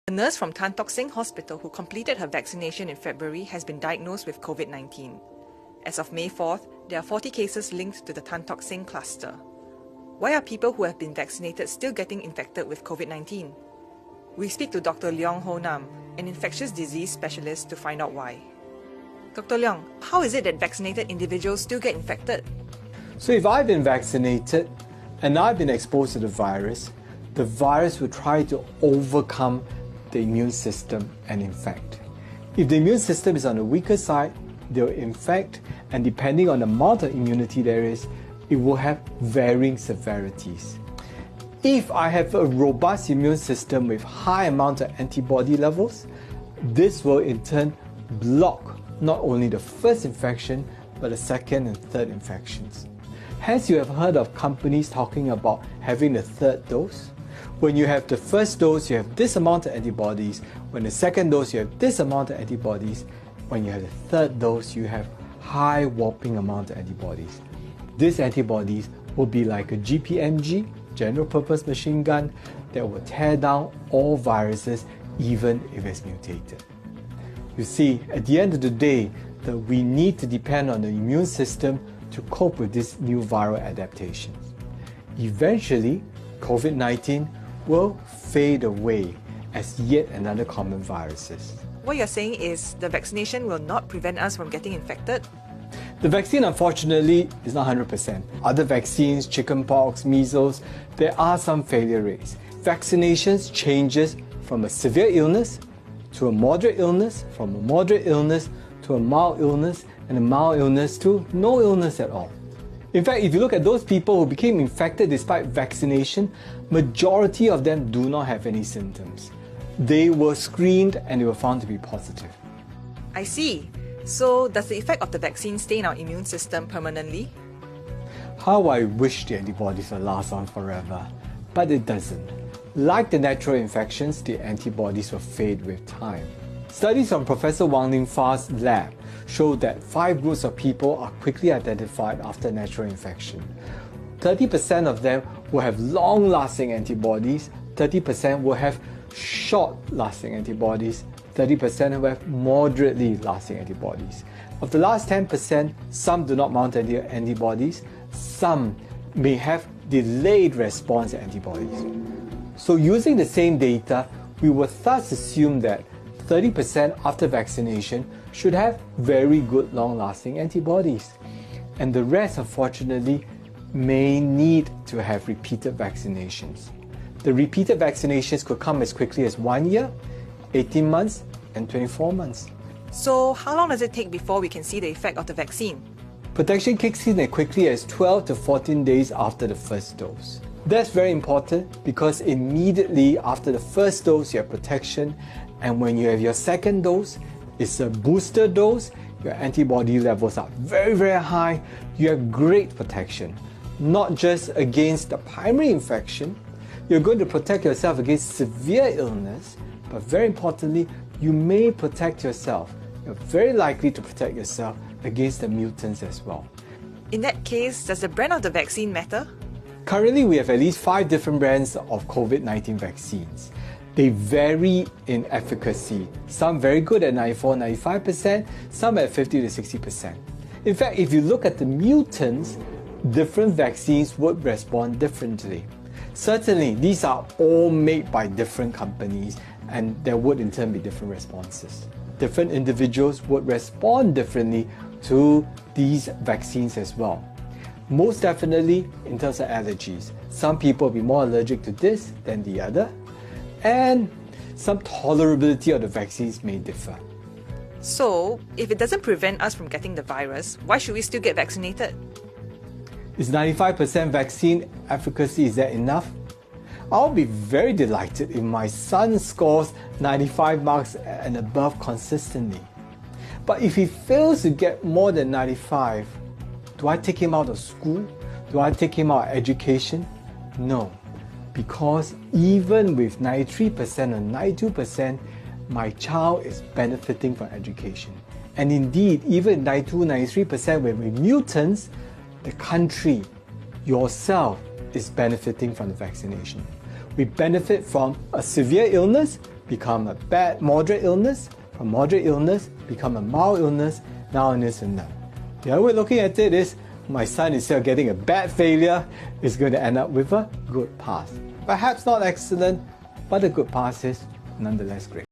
A nurse from Tan Tock Seng Hospital who completed her vaccination in February has been diagnosed with COVID-19. As of May 4th, there are 40 cases linked to the Tan Tock Seng cluster. Why are people who have been vaccinated still getting infected with COVID-19? We speak to Dr. Leong Ho Nam, an infectious disease specialist, to find out why. Dr. Leong, how is it that vaccinated individuals still get infected? So if I've been vaccinated and I've been exposed to the virus will try to overcome the immune system and infect. If the immune system is on the weaker side, they'll infect, and depending on the amount of immunity there is, it will have varying severities. If I have a robust immune system with high amount of antibody levels, this will in turn block not only the first infection, but the second and third infections. Hence, you have heard of companies talking about having the third dose. When you have the first dose, you have this amount of antibodies. When the second dose, you have this amount of antibodies. When you have the third dose, you have high whopping amount of antibodies. These antibodies will be like a GPMG, general purpose machine gun, that will tear down all viruses, even if it's mutated. You see, at the end of the day, that we need to depend on the immune system to cope with these new viral adaptations. Eventually, COVID-19 will fade away as yet another common virus. What you're saying is the vaccination will not prevent us from getting infected? The vaccine, unfortunately, is not 100%. Other vaccines, chickenpox, measles, there are some failure rates. Vaccinations changes from a severe illness to a moderate illness, from a moderate illness to a mild illness, and a mild illness to no illness at all. In fact, if you look at those people who became infected despite vaccination, majority of them do not have any symptoms. They were screened and they were found to be positive. I see. So, does the effect of the vaccine stay in our immune system permanently? How I wish the antibodies would last on forever, but it doesn't. Like the natural infections, the antibodies will fade with time. Studies from Professor Wang Lingfa's lab show that 5 groups of people are quickly identified after natural infection. 30% of them will have long-lasting antibodies, 30% will have short-lasting antibodies, 30% will have moderately lasting antibodies. Of the last 10%, some do not mount any antibodies, some may have delayed response antibodies. So using the same data, we would thus assume that 30% after vaccination should have very good long-lasting antibodies. And the rest, unfortunately, may need to have repeated vaccinations. The repeated vaccinations could come as quickly as 1 year, 18 months, and 24 months. So, how long does it take before we can see the effect of the vaccine? Protection kicks in as quickly as 12 to 14 days after the first dose. That's very important because immediately after the first dose, you have protection, and when you have your second dose, it's a booster dose, your antibody levels are very, very high, you have great protection. Not just against the primary infection, you're going to protect yourself against severe illness, but very importantly, you may protect yourself. You're very likely to protect yourself against the mutants as well. In that case, does the brand of the vaccine matter? Currently, we have at least 5 different brands of COVID-19 vaccines. They vary in efficacy. Some very good at 94-95%, some at 50 to 60%. In fact, if you look at the mutants, different vaccines would respond differently. Certainly, these are all made by different companies, and there would in turn be different responses. Different individuals would respond differently to these vaccines as well. Most definitely in terms of allergies. Some people will be more allergic to this than the other, and some tolerability of the vaccines may differ. So, if it doesn't prevent us from getting the virus, why should we still get vaccinated? Is 95% vaccine efficacy, is that enough? I'll be very delighted if my son scores 95 marks and above consistently. But if he fails to get more than 95, do I take him out of school? Do I take him out of education? No, because even with 93% or 92%, my child is benefiting from education. And indeed, even 92-93% with mutants, the country, yourself, is benefiting from the vaccination. We benefit from a severe illness, become a bad, moderate illness, from moderate illness, become a mild illness, now it is enough. The other way of looking at it is, my son, instead of getting a bad failure, is going to end up with a good pass. Perhaps not excellent, but a good pass is nonetheless great.